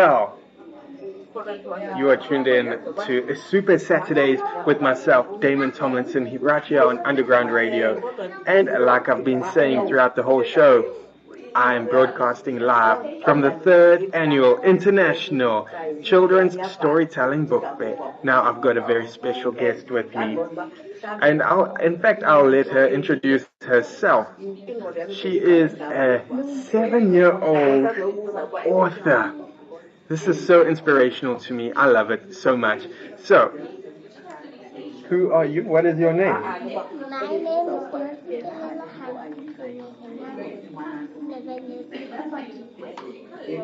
Well, you are tuned in to Super Saturdays with myself, Damon Tomlinson, right here on Underground Radio. And like I've been saying throughout the whole show, I'm broadcasting live from the 3rd Annual International Children's Storytelling Book Fair. Now I've got a very special guest with me. And I'll let her introduce herself. She is a 7-year-old author. This is so inspirational to me. I love it so much. So, who are you? What is your name? My name is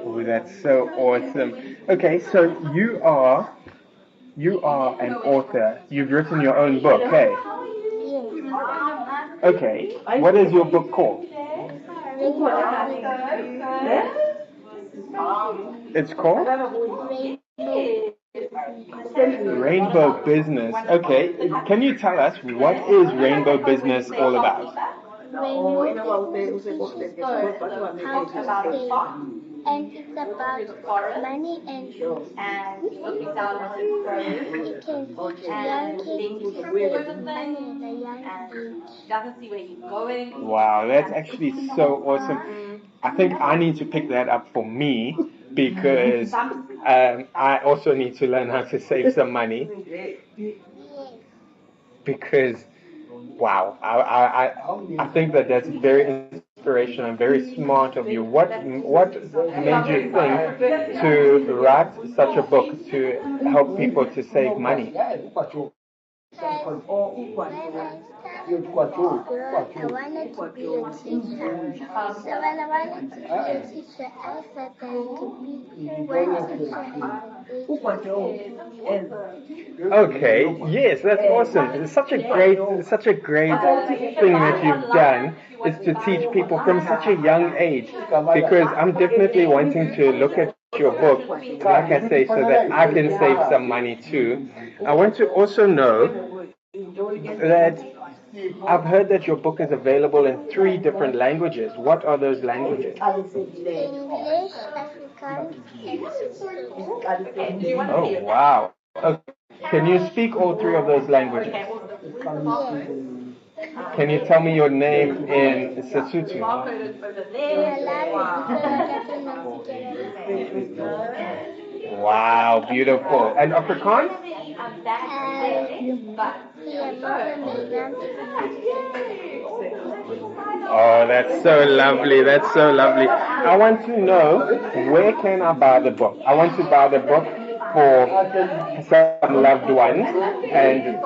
Oh, that's so awesome. Okay, so you are an author. You've written your own book, hey? Yes. Okay. What is your book called? It's called Rainbow Business. Okay. Can you tell us what is Rainbow Business all about? Rainbow Business is how to save, and it's about money and it can teach young kids to save money at a young age. Wow, that's actually so awesome. I think I need to pick that up for me because I also need to learn how to save some money. Because, wow, I think that's very inspirational and very smart of you. What made you think to write such a book to help people to save money? When I started to grow, I wanted to be a teacher. So when I wanted to be a teacher, I said that I could be one teacher. Okay, yes, that's awesome. It's such a great thing that you've done is to teach people from such a young age. Because I'm definitely wanting to look at your book, like I say, so that I can save some money too. I want to also know that I've heard that your book is available in 3 different languages. What are those languages? English, Afrikaans, and Sotho. Oh, wow. Okay. Can you speak all 3 of those languages? Yes. Can you tell me your name in Sesotho? Wow, beautiful. And Afrikaans? Oh, that's so lovely. That's so lovely. I want to know, where can I buy the book? I want to buy the book for some loved ones and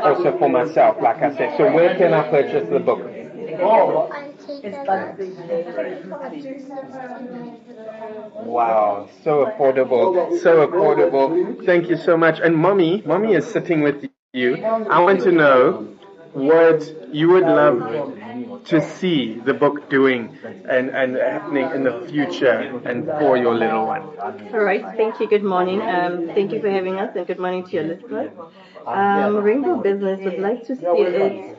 also for myself, like I said. So where can I purchase the book? Wow, so affordable, so affordable. Thank you so much. And mommy is sitting with you. I want to know what you would love to see the book doing and happening in the future and for your little one. All right, thank you. Good morning. Thank you for having us, and good morning to your listeners. Rainbow Business would like to see it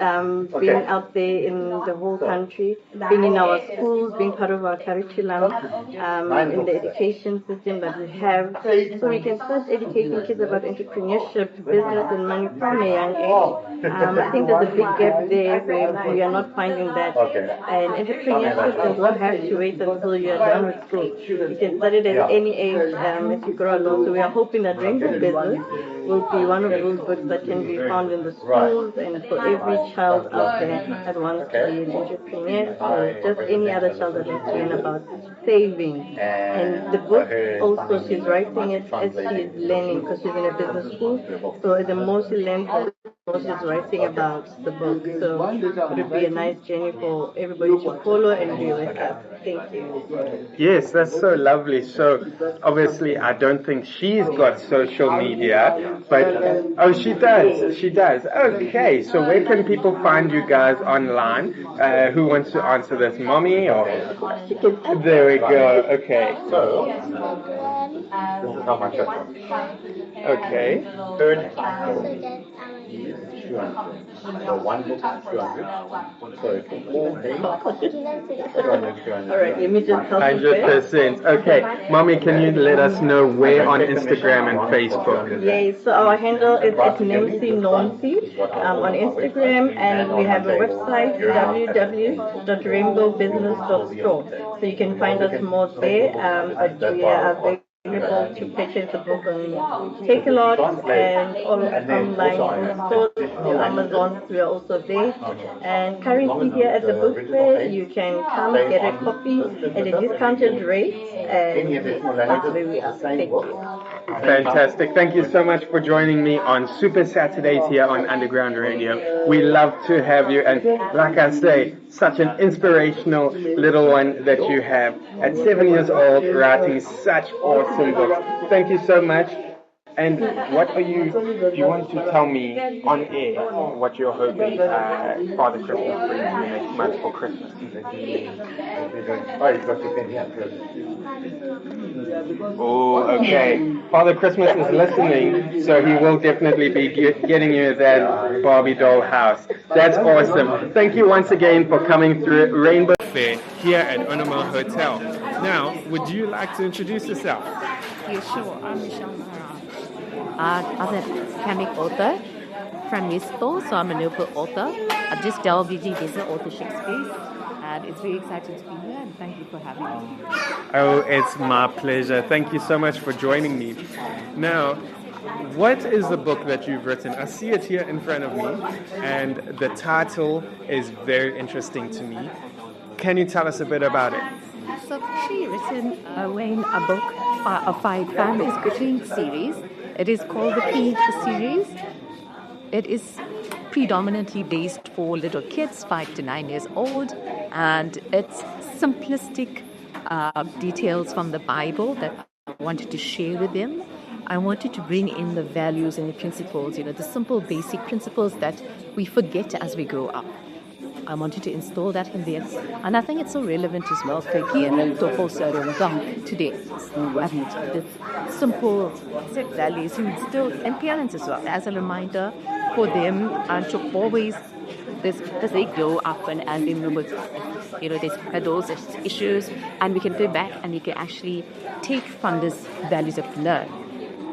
being out there in the whole country, being in our schools, being part of our curriculum, in the education system that we have, so we can start educating kids about entrepreneurship, business, and money from a young age. I think there's a big gap there where we are not finding that. And entrepreneurship does not have to wait until you are done with school. You can start it at any age as you grow along. So we are hoping that Rainbow Business will be one of those books that can be found in the schools and for every child out there that wants to be an entrepreneur or just any other child that wants to learn about saving. And the book also, she's writing it as she is learning because she's in a business school. So the more she learns, the more she's writing about the book. So it would be a nice journey for everybody to follow and be with us. Thank you. Yes, that's so lovely. So obviously I don't think she's got social media, but oh, she does. She does. Okay, so where can people find you guys online? Who wants to answer this, mommy or? There we go. Okay. Okay. So one book is 200. So if you all pay, 200. All right, let me just help you there. 100%. Okay, Mommy, can you let us know where on Instagram and Facebook? Yay, so our handle is at Nancy Nonsi on Instagram, and we have a website, www.rainbowbusiness.store. So you can find us more there, but we are available to purchase the book on Takealot and all online stores, Amazon, we are also there. And currently here at the book fair, you can come get a copy at a discounted rate, and that's where we are. Thank you. Fantastic. Thank you so much for joining me on Super Saturdays here on Underground Radio. We love to have you, and like I say, such an inspirational little one that you have at 7 years old, writing such awesome books. Thank you so much. And what do you want to tell me on air what you're hoping Father Christmas brings you next month for Christmas? Oh, okay. Father Christmas is listening, so he will definitely be getting you that Barbie doll house. That's awesome. Thank you once again for coming through Rainbow Fair here at Onoma Hotel. Now, would you like to introduce yourself? Yeah, sure. I'm Michelle Mahara. I'm a comic author from Bristol, so I'm a novel author. I just delved into this authorship space, and it's very exciting to be here, and thank you for having me. Oh, it's my pleasure. Thank you so much for joining me. Now, what is the book that you've written? I see it here in front of me, and the title is very interesting to me. Can you tell us a bit about it? So I've actually written a book, a 5 family scripting series. It is called the Feed series. It is predominantly based for little kids, 5 to 9 years old, and it's simplistic details from the Bible that I wanted to share with them. I wanted to bring in the values and the principles, the simple basic principles that we forget as we grow up. I wanted to install that in there, and I think it's so relevant as well for today. This simple set values to instill in parents as well, as a reminder for them and to always, as they grow up and remember, there's those issues, and we can go back and we can actually take from these values of love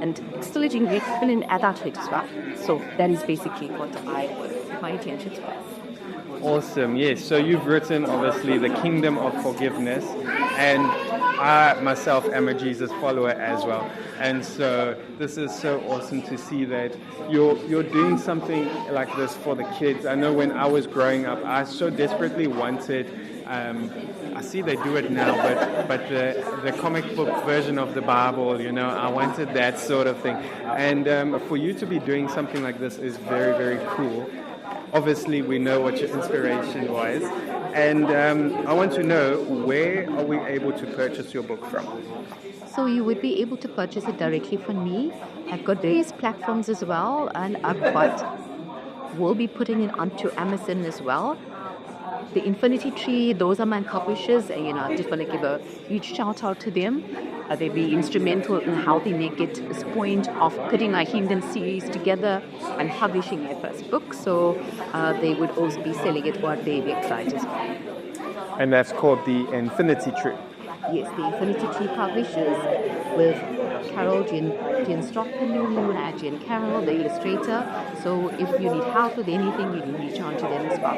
and still people in adulthood as well. So that is basically what my intention was. Awesome, yes. So you've written, obviously, the Kingdom of Forgiveness, and I myself am a Jesus follower as well. And so this is so awesome to see that you're doing something like this for the kids. I know when I was growing up, I so desperately wanted, I see they do it now, but the comic book version of the Bible, I wanted that sort of thing. And for you to be doing something like this is very, very cool. Obviously, we know what your inspiration was, and I want to know, where are we able to purchase your book from? So you would be able to purchase it directly from me. I've got various platforms as well, and we'll be putting it onto Amazon as well. The Infinity Tree, those are my publishers, and I just want to give a huge shout out to them. They'll be instrumental in how they make it this point of putting our Kingdom series together and publishing my first book. So they would also be selling it on their website as well. And that's called the Infinity Tree. Yes, the Infinity Tree Publishers with Carol Jean Stockton, Jen Carroll, the illustrator. So if you need help with anything, you can reach out to them as well.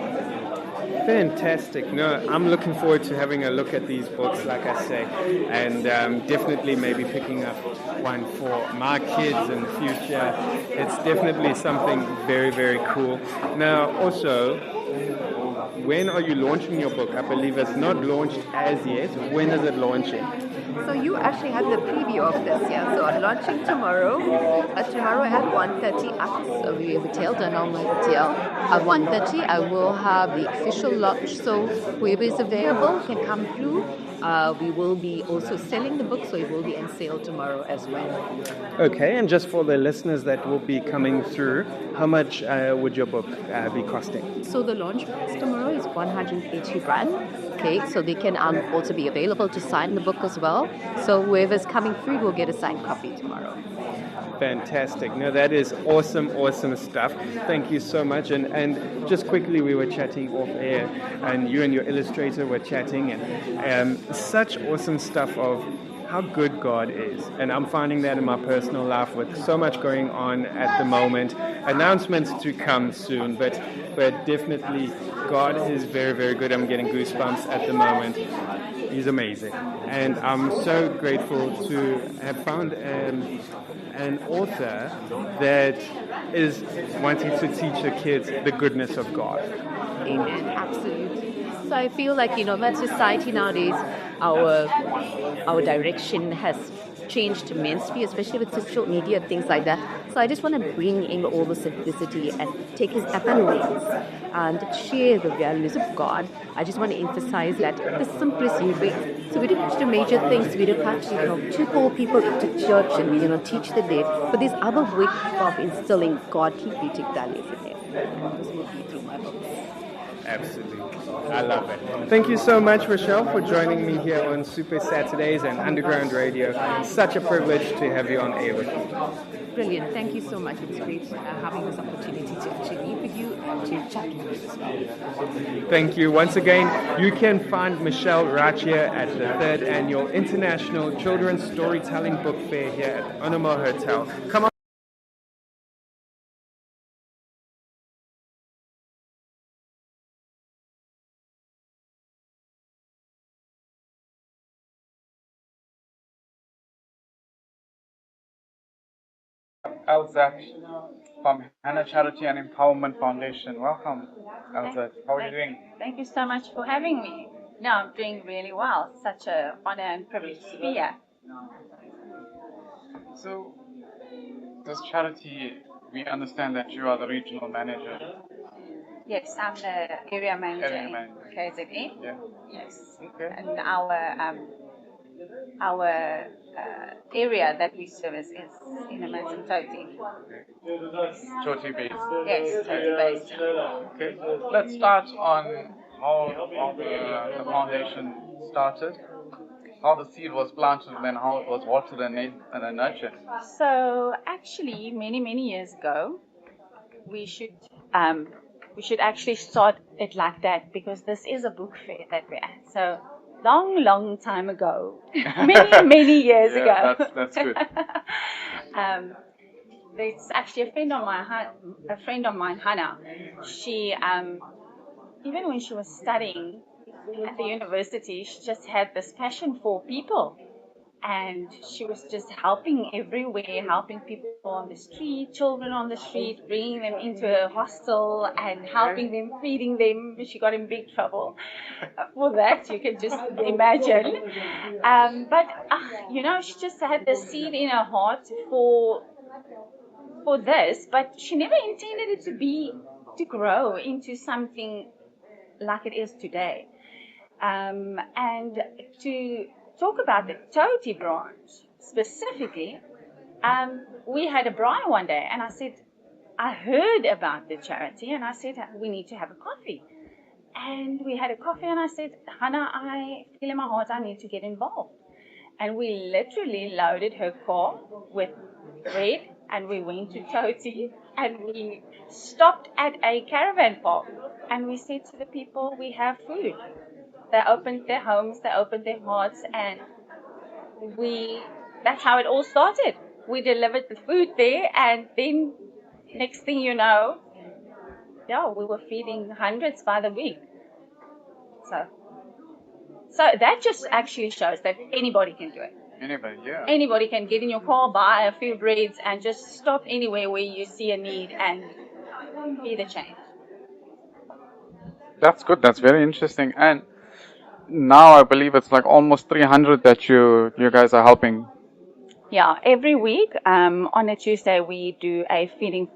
Fantastic. No, I'm looking forward to having a look at these books, like I say, and definitely maybe picking up one for my kids in the future. It's definitely something very, very cool. Now, also, when are you launching your book? I believe it's not launched as yet. When is it launching? So you actually have the preview of this, yeah. So I'm launching tomorrow. Tomorrow at 1:30 at the hotel, the normal hotel. At 1:30 I will have the official launch. So whoever is available can come through. We will be also selling the book, so it will be on sale tomorrow as well. Okay, and just for the listeners that will be coming through, how much would your book be costing? So the launch price tomorrow is 180 rand. Okay, so they can also be available to sign the book as well. So whoever's coming through will get a signed copy tomorrow. Fantastic. No, that is awesome stuff. Thank you so much. And just quickly, we were chatting off air, and you and your illustrator were chatting, and such awesome stuff of how good God is. And I'm finding that in my personal life with so much going on at the moment. Announcements to come soon, but definitely God is very good. I'm getting goosebumps at the moment. He's amazing. And I'm so grateful to have found an author that is wanting to teach the kids the goodness of God. Amen. Absolutely. So I feel like, that society nowadays, our direction has changed immensely, especially with social media and things like that. So I just want to bring in all the simplicity and take his ways and share the values of God. I just want to emphasize that the simplicity way. So we don't have to major things. We don't have to call people into church and teach them there. But there's other ways of instilling godly beauty values in them. And this will be through my books. Absolutely. I love it. Thank you so much, Rochelle, for joining me here on Super Saturdays and Underground Radio. Such a privilege to have you on air with me. Brilliant. Thank you so much. It was great having this opportunity to actually meet with you and to chat with you as well. Thank you. Once again, you can find Michelle Rachia at the 3rd Annual International Children's Storytelling Book Fair here at Onoma Hotel. Come on. Elzat from Hannah Charity and Empowerment Foundation. Welcome, Elzat. How are you doing? Thank you so much for having me. No, I'm doing really well. Such an honor and privilege to be here. So, this charity, we understand that you are the regional manager. Yes, I'm the area manager in KZN. Yeah. Yes. Okay. And our area that we service is in Amanzimtoti. Choti based. Yes, Choti based. Okay. Let's start on how the foundation started, how the seed was planted, and then how it was watered and nurtured. So actually, many years ago, we should actually start it like that, because this is a book fair that we're at. So long time ago, many years ago. That's good. There's actually a friend of mine, Hannah. She even when she was studying at the university, she just had this passion for people. And she was just helping everywhere, helping people on the street, children on the street, bringing them into a hostel and helping them, feeding them. She got in big trouble for that, you can just imagine. But she just had the seed in her heart for this, but she never intended it to grow into something like it is today. And to talk about the Toti branch specifically, we had a braai one day, and I heard about the charity, and I said, we need to have a coffee. And we had a coffee, and I said, Hannah, I feel in my heart I need to get involved. And we literally loaded her car with bread, and we went to Toti, and we stopped at a caravan park, and we said to the people, we have food. They opened their homes, they opened their hearts, and that's how it all started. We delivered the food there, and then next thing you know, we were feeding hundreds by the week. So that just actually shows that anybody can do it. Anybody, yeah. Anybody can get in your car, buy a few breads, and just stop anywhere where you see a need and be the change. That's good. That's very interesting. And now I believe it's like almost 300 that you guys are helping. Yeah, every week on a Tuesday we do a feeding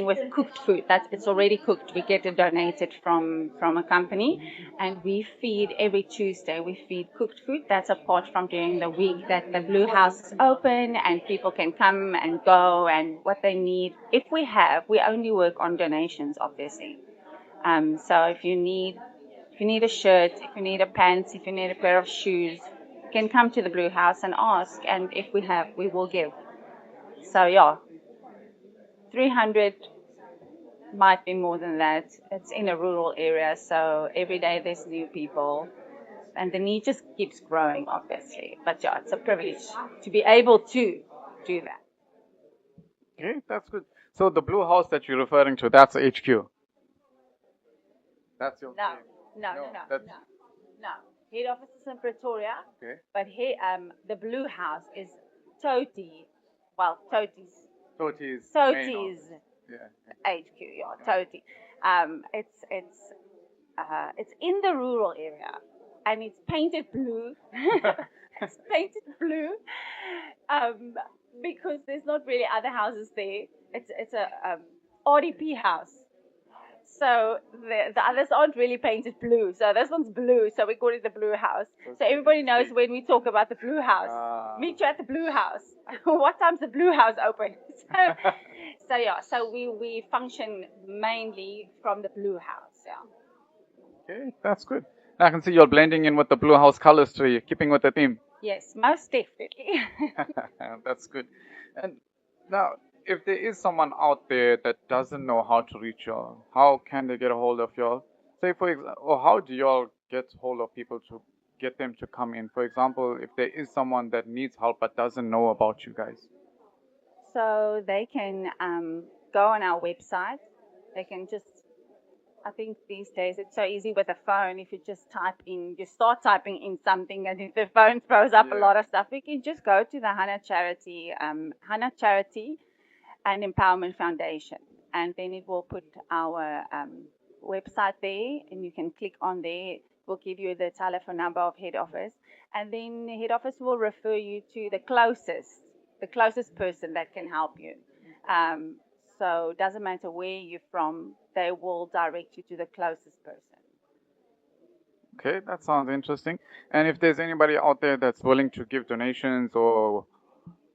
with cooked food. It's already cooked. We get it donated from a company, and we feed every Tuesday. We feed cooked food. That's apart from during the week that the Blue House is open and people can come and go and what they need. We only work on donations, obviously. So if you need a shirt, if you need a pants, if you need a pair of shoes, you can come to the Blue House and ask, and if we have, we will give. So yeah, 300 might be more than that. It's in a rural area, so every day there's new people, and the need just keeps growing, obviously. But yeah, it's a privilege to be able to do that. Okay, that's good. So the blue house that you're referring to, that's HQ. That's your No, team. no, No, no, no, that's- no, no. Head office is in Pretoria, Okay. but here, the Blue House is Toti's Toti's. Yeah. HQ, yeah, Toti. It's in the rural area, and it's painted blue. It's painted blue, because there's not really other houses there. It's a RDP house. So the others aren't really painted blue. So this one's blue, so we call it the Blue House. So everybody knows when we talk about the Blue House. Meet you at the Blue House. What time's the Blue House open? So we function mainly from the Blue House. Yeah. Okay, that's good. I can see you're blending in with the blue house colors too. You're keeping with the theme. Yes, most definitely. That's good. And now, if there is someone out there that doesn't know how to reach y'all, how can they get a hold of y'all? Say, for example, or how do y'all get hold of people to get them to come in? For example, if there is someone that needs help but doesn't know about you guys. So they can go on our website. They can just, I think these days it's so easy with a phone. If you just start typing in something, and if the phone throws up a lot of stuff, we can just go to the Hana Charity and Empowerment Foundation, and then it will put our website there, and you can click on there. It will give you the telephone number of head office, and then head office will refer you to the closest person that can help you. So it doesn't matter where you're from, they will direct you to the closest person. Okay, that sounds interesting. And if there's anybody out there that's willing to give donations or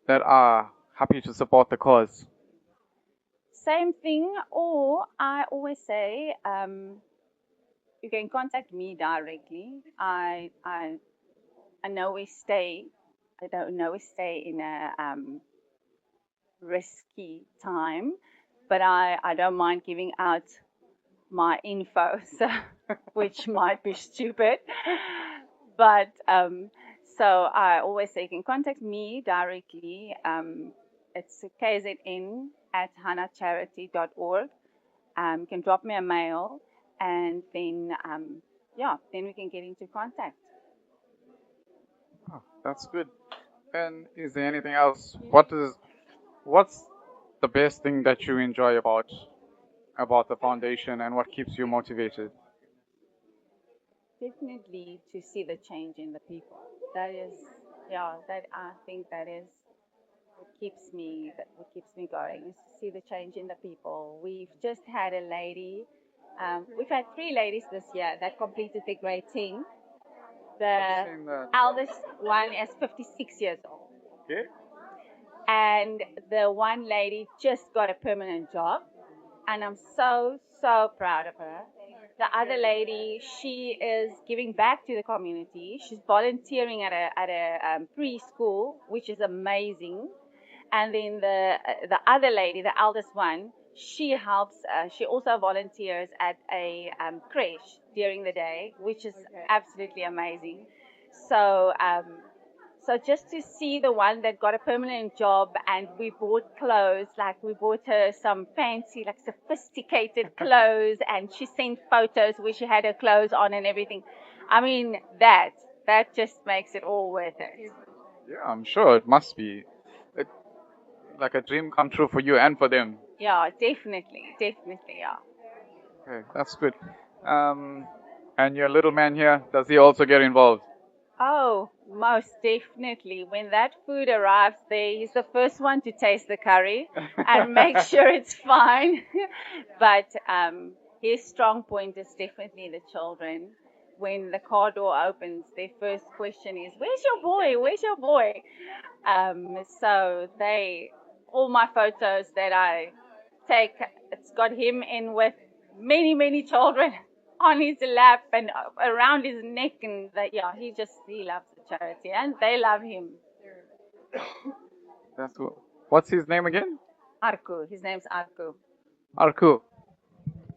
that are happy to support the cause. Same thing, or I always say, you can contact me directly. I know we stay. I don't know we stay in a risky time, but I don't mind giving out my info, so, which might be stupid, but so I always say you can contact me directly. It's kzn@hanacharity.org. You can drop me a mail, and then then we can get into contact. Oh, that's good. And is there anything else? What's the best thing that you enjoy about the foundation, and what keeps you motivated? Definitely to see the change in the people. That I think that is what keeps me going, is to see the change in the people. We've just had a lady. We've had 3 ladies this year that completed their grade 10. The eldest one is 56 years old. Okay. And the one lady just got a permanent job, and I'm so proud of her. The other lady, she is giving back to the community. She's volunteering at a preschool, which is amazing. And then the other lady, the eldest one, she helps. She also volunteers at a creche during the day, which is absolutely amazing. So just to see the one that got a permanent job, and we bought clothes, like we bought her some fancy, like sophisticated clothes, and she sent photos where she had her clothes on and everything. I mean, that just makes it all worth it. Yeah, I'm sure it must be like a dream come true for you and for them. Yeah, definitely, yeah. Okay, that's good. And your little man here, does he also get involved? Oh, most definitely. When that food arrives there, he's the first one to taste the curry and make sure it's fine. But his strong point is definitely the children. When the car door opens, their first question is, "Where's your boy? Where's your boy?" So all my photos that I take, it's got him in with many, many children on his lap and around his neck, and he loves the charity, and they love him. That's cool. What's his name again? Arku. His name's Arku. Arku.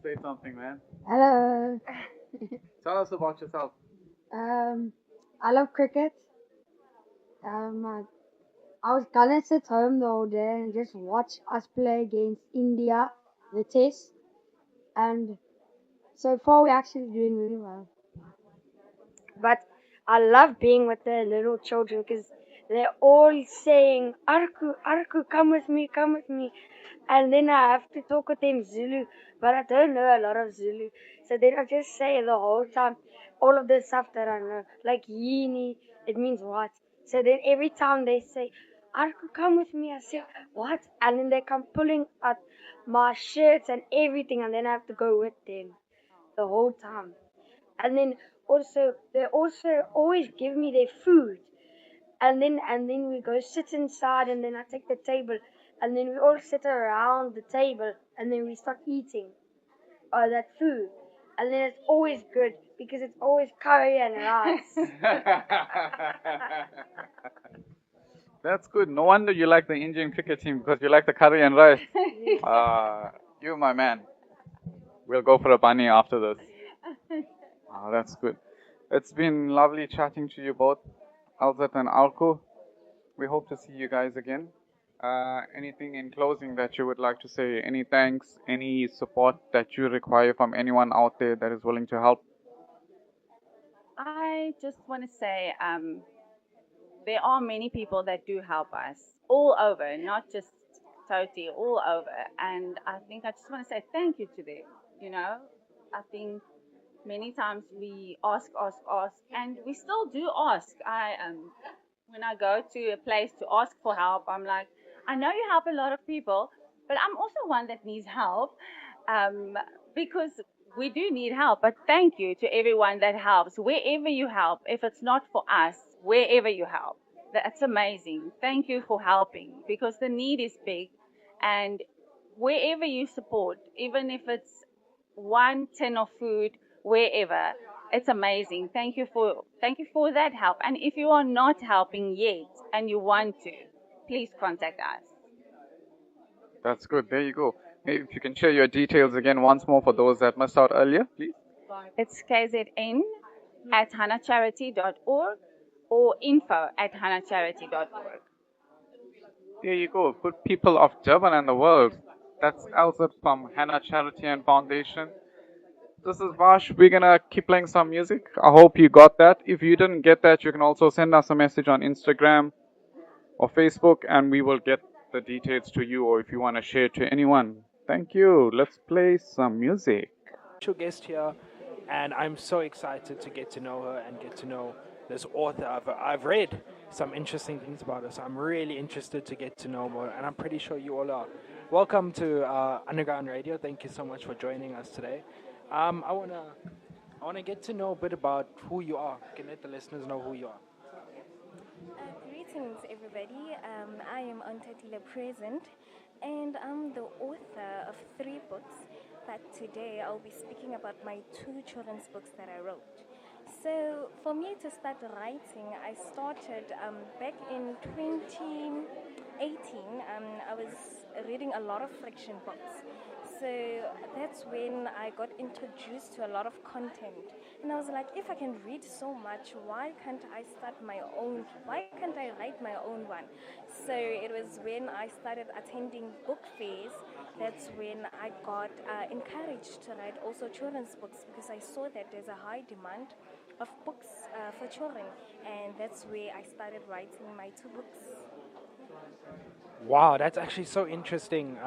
Say something, man. Hello. Tell us about yourself. I love cricket. I was gonna sit home the whole day and just watch us play against India, the test, and so far we're actually doing really well. But I love being with the little children because they're all saying, Arku, Arku, come with me, come with me. And then I have to talk with them Zulu, but I don't know a lot of Zulu. So then I just say the whole time all of the stuff that I know. Like yini, it means what. So then every time they say, Arku, come with me, I say, what? And then they come pulling out my shirts and everything, and then I have to go with them the whole time. And then they also always give me their food. And then we go sit inside, and then I take the table, and then we all sit around the table, and then we start eating that food. And then it's always good because it's always curry and rice. That's good. No wonder you like the Indian cricket team, because you like the curry and rice. You, my man. We'll go for a bunny after this. Oh, that's good. It's been lovely chatting to you both, Alzat and Arku. We hope to see you guys again. Anything in closing that you would like to say? Any thanks, any support that you require from anyone out there that is willing to help? I just want to say there are many people that do help us all over, not just Toti, all over. And I think I just want to say thank you to them. You know, I think many times we ask, and we still do ask. When I go to a place to ask for help, I'm like, I know you help a lot of people, but I'm also one that needs help, because we do need help. But thank you to everyone that helps, wherever you help. If it's not for us, wherever you help, that's amazing. Thank you for helping, because the need is big, and wherever you support, even if it's one tin of food, wherever, it's amazing. Thank you for that help. And if you are not helping yet and you want to, please contact us. That's good. There you go. Maybe if you can share your details again once more for those that missed out earlier, please. It's kzn@hanacharity.org or info@hanacharity.org. There you go. Good people of Durban and the world. That's Alzat from Hannah Charity and Foundation. This is Vash. We're gonna keep playing some music. I hope you got that. If you didn't get that, you can also send us a message on Instagram or Facebook, and we will get the details to you, or if you want to share to anyone. Thank you. Let's play some music. Guest here, and I'm so excited to get to know her and get to know this author. I've read some interesting things about her, so I'm really interested to get to know more, and I'm pretty sure you all are. Welcome to Underground Radio. Thank you so much for joining us today. I wanna get to know a bit about who you are. You can let the listeners know who you are. Greetings, everybody. I am Ontatila Present, and I'm the author of 3 books. But today I'll be speaking about my 2 children's books that I wrote. So for me to start writing, I started back in 2018. I was reading a lot of fiction books. So that's when I got introduced to a lot of content. And I was like, if I can read so much, why can't I start my own? Why can't I write my own one? So it was when I started attending book fairs, that's when I got encouraged to write also children's books, because I saw that there's a high demand of books for children. And that's where I started writing my 2 books. Wow, that's actually so interesting.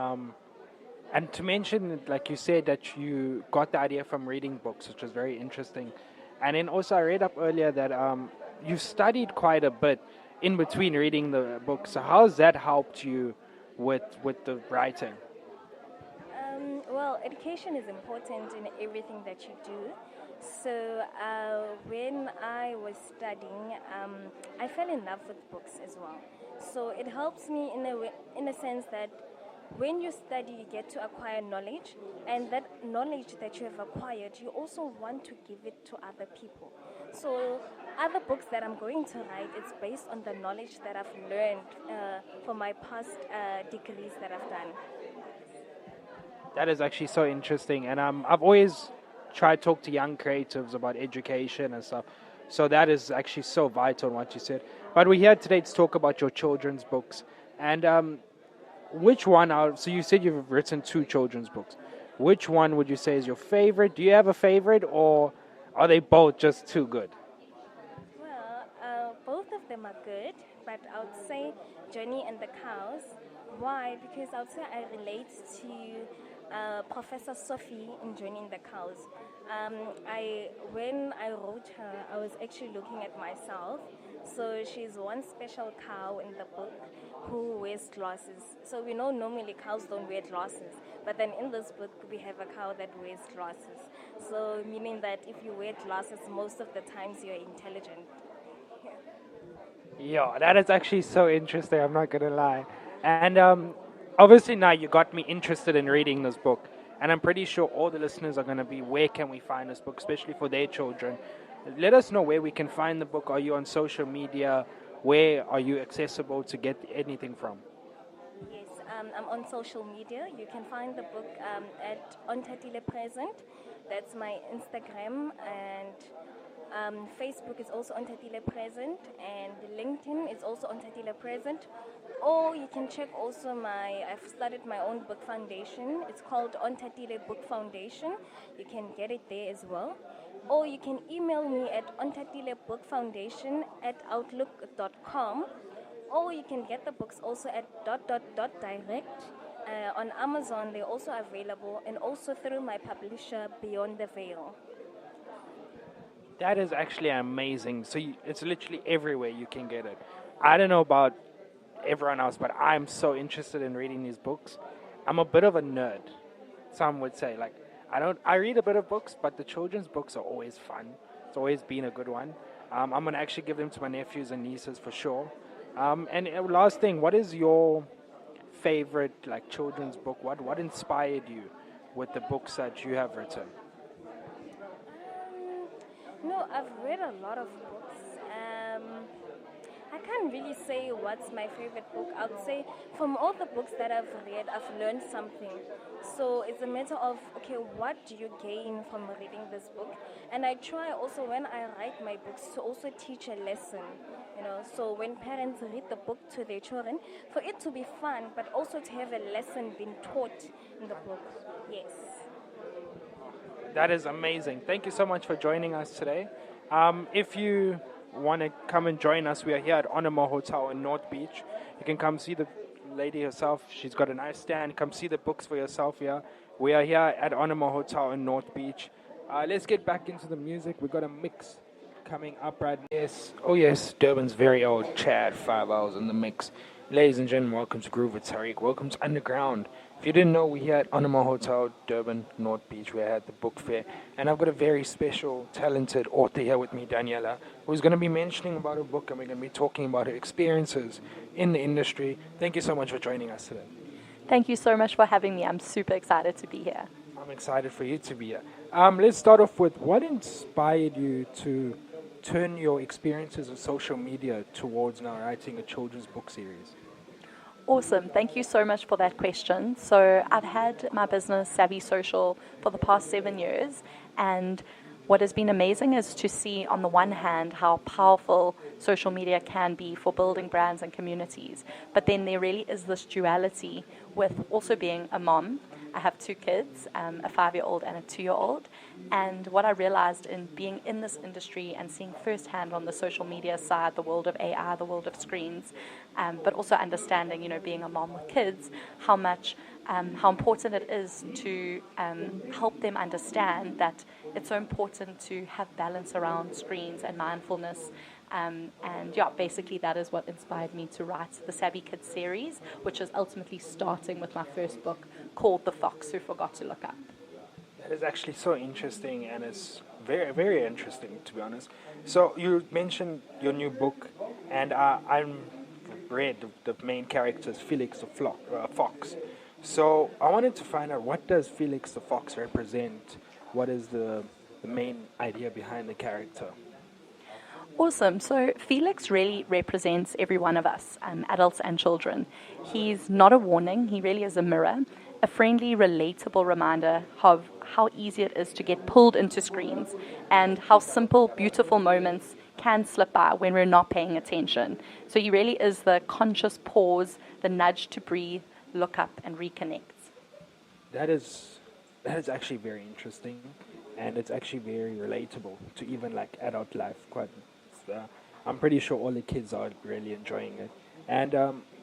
And to mention, like you said, that you got the idea from reading books, which was very interesting. And then also I read up earlier that you studied quite a bit in between reading the books. So how has that helped you with the writing? Well, education is important in everything that you do. So when I was studying, I fell in love with books as well. So it helps me in a sense that when you study, you get to acquire knowledge, and that knowledge that you have acquired, you also want to give it to other people. So other books that I'm going to write, it's based on the knowledge that I've learned for my past degrees that I've done. That is actually so interesting, and I've always tried to talk to young creatives about education and stuff. So that is actually so vital in what you said. But we're here today to talk about your children's books. And which one so you said you've written 2 children's books. Which one would you say is your favorite? Do you have a favorite, or are they both just too good? Well, both of them are good, but I would say Johnny and the Cows. Why? Because I would say I relate to Professor Sophie in Johnny and the Cows. When I wrote her, I was actually looking at myself. So she's one special cow in the book who wears glasses. So we know normally cows don't wear glasses, but then in this book we have a cow that wears glasses. So meaning that if you wear glasses, most of the times you're intelligent. Yeah, that is actually so interesting, I'm not going to lie. And obviously now you got me interested in reading this book. And I'm pretty sure all the listeners are going to be, where can we find this book, especially for their children? Let us know where we can find the book. Are you on social media? Where are you accessible to get anything from? Yes, I'm on social media. You can find the book at Ontatile Present. That's my Instagram, and Facebook is also Ontatile Present, and LinkedIn is also Ontatile Present. Or you can check also I've started my own book foundation. It's called Ontatile Book Foundation. You can get it there as well. Or you can email me at ontatilebookfoundation@outlook.com. Or you can get the books also at .direct. On Amazon, they're also available, and also through my publisher, Beyond the Veil. That is actually amazing. So it's literally everywhere you can get it. I don't know about everyone else, but I'm so interested in reading these books. I'm a bit of a nerd, some would say. Like, I read a bit of books, but the children's books are always fun. It's always been a good one. I'm going to actually give them to my nephews and nieces for sure. And last thing, what is your favorite children's book? What inspired you with the books that you have written? No, I've read a lot of books. I can't really say what's my favorite book. I would say from all the books that I've read, I've learned something. So it's a matter of, okay, what do you gain from reading this book? And I try also when I write my books to also teach a lesson. So when parents read the book to their children, for it to be fun, but also to have a lesson being taught in the book. Yes. That is amazing. Thank you so much for joining us today. If you want to come and join us, we are here at Onamo Hotel in North Beach. You can come see the lady herself. She's got a nice stand. Come see the books for yourself here. We are here at Onamo Hotel in North Beach. Let's get back into the music. We've got a mix coming up right now. Yes. Oh yes, Durban's very old Chad 5 hours in the mix. Ladies and gentlemen, welcome to Groove with Tariq. Welcome to Underground. If you didn't know, we're here at Onamo Hotel, Durban, North Beach. We're at the book fair. And I've got a very special, talented author here with me, Daniela, who's going to be mentioning about her book, and we're going to be talking about her experiences in the industry. Thank you so much for joining us today. Thank you so much for having me. I'm super excited to be here. I'm excited for you to be here. Let's start off with what inspired you to turn your experiences of social media towards now writing a children's book series? Awesome. Thank you so much for that question. So I've had my business, Savvy Social, for the past 7 years. And what has been amazing is to see, on the one hand, how powerful social media can be for building brands and communities. But then there really is this duality with also being a mom. I have 2 kids, a 5-year-old and a 2-year-old. And what I realized in being in this industry and seeing firsthand on the social media side, the world of AI, the world of screens, but also understanding, being a mom with kids, how important it is to help them understand that it's so important to have balance around screens and mindfulness. Basically that is what inspired me to write the Savvy Kids series, which is ultimately starting with my first book called The Fox Who Forgot to Look Up. That is actually so interesting, and it's very, very interesting, to be honest. So you mentioned your new book, and I read the main character is Felix the Fox. So I wanted to find out, what does Felix the Fox represent? What is the main idea behind the character? Awesome. So Felix really represents every one of us, adults and children. He's not a warning. He really is a mirror, a friendly, relatable reminder of how easy it is to get pulled into screens and how simple, beautiful moments can slip by when we're not paying attention. So he really is the conscious pause, the nudge to breathe, look up and reconnect. That is actually very interesting, and it's actually very relatable to even like adult life. I'm pretty sure all the kids are really enjoying it. And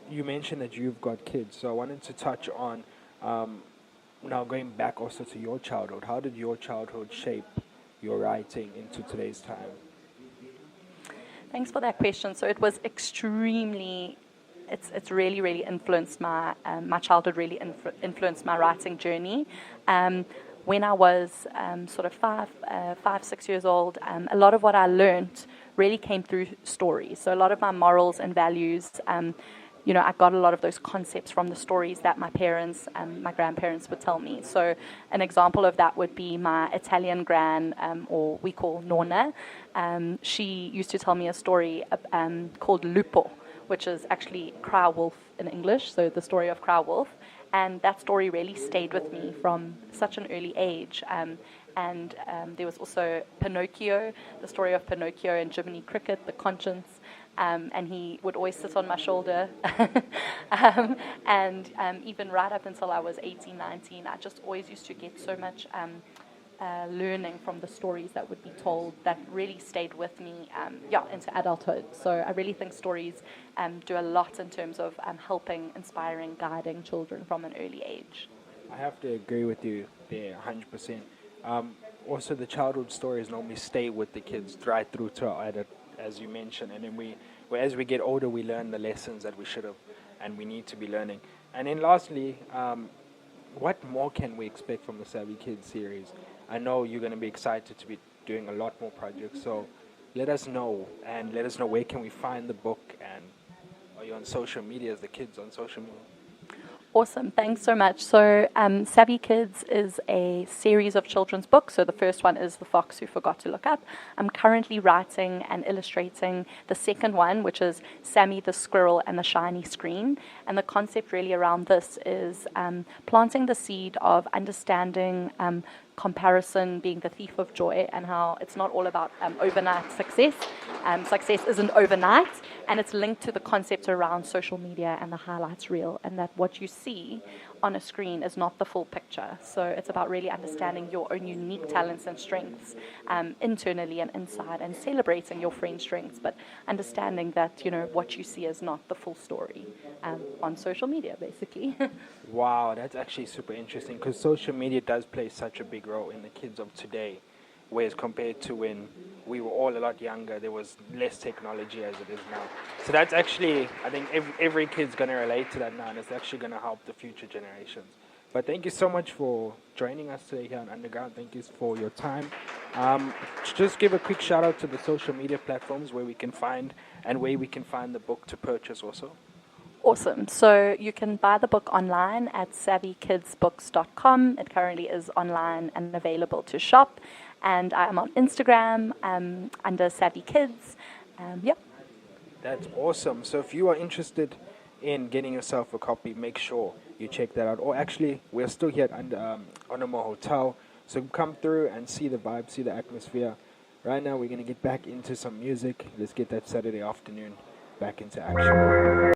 you mentioned that you've got kids, so I wanted to touch on now going back also to your childhood. How did your childhood shape your writing into today's time? Thanks for that question. So it was extremely, it's really, really influenced my childhood. Really influenced my writing journey. When I was sort of 5, 6 years old, a lot of what I learned really came through stories. So a lot of my morals and values, I got a lot of those concepts from the stories that my parents and my grandparents would tell me. So an example of that would be my Italian gran, or we call Nonna. She used to tell me a story called Lupo, which is actually Cry Wolf in English, so the story of Cry Wolf. And that story really stayed with me from such an early age. And there was also Pinocchio, the story of Pinocchio and Jiminy Cricket, the conscience. And he would always sit on my shoulder. Even right up until I was 18, 19, I just always used to get so much learning from the stories that would be told that really stayed with me into adulthood. So I really think stories do a lot in terms of helping, inspiring, guiding children from an early age. I have to agree with you there 100%. Also, the childhood stories normally stay with the kids right through to our adult, as you mentioned, and then as we get older, we learn the lessons that we should have and we need to be learning. And then lastly, what more can we expect from the Savvy Kids series? I know you're going to be excited to be doing a lot more projects, so let us know, and let us know where can we find the book, and are you on social media? Is the kids on social media? Awesome, thanks so much. So Savvy Kids is a series of children's books. So the first one is The Fox Who Forgot to Look Up. I'm currently writing and illustrating the second one, which is Sammy the Squirrel and the Shiny Screen. And the concept really around this is planting the seed of understanding comparison being the thief of joy, and how it's not all about overnight success. Success isn't overnight, and it's linked to the concept around social media and the highlights reel, and that what you see on a screen is not the full picture. So it's about really understanding your own unique talents and strengths internally and inside, and celebrating your friend's strengths, but understanding that what you see is not the full story on social media, basically. Wow, that's actually super interesting, because social media does play such a big role in the kids of today, whereas compared to when we were all a lot younger, there was less technology as it is now. So that's actually, I think every kid's going to relate to that now, and it's actually going to help the future generations. But thank you so much for joining us today here on Underground. Thank you for your time. Just give a quick shout out to the social media platforms where we can find the book to purchase also. Awesome. So you can buy the book online at savvykidsbooks.com. It currently is online and available to shop. And I am on Instagram under Savvy Kids. That's awesome. So if you are interested in getting yourself a copy, make sure you check that out. Or actually, we're still here at Onamo Hotel. So come through and see the vibe, see the atmosphere. Right now, we're going to get back into some music. Let's get that Saturday afternoon back into action.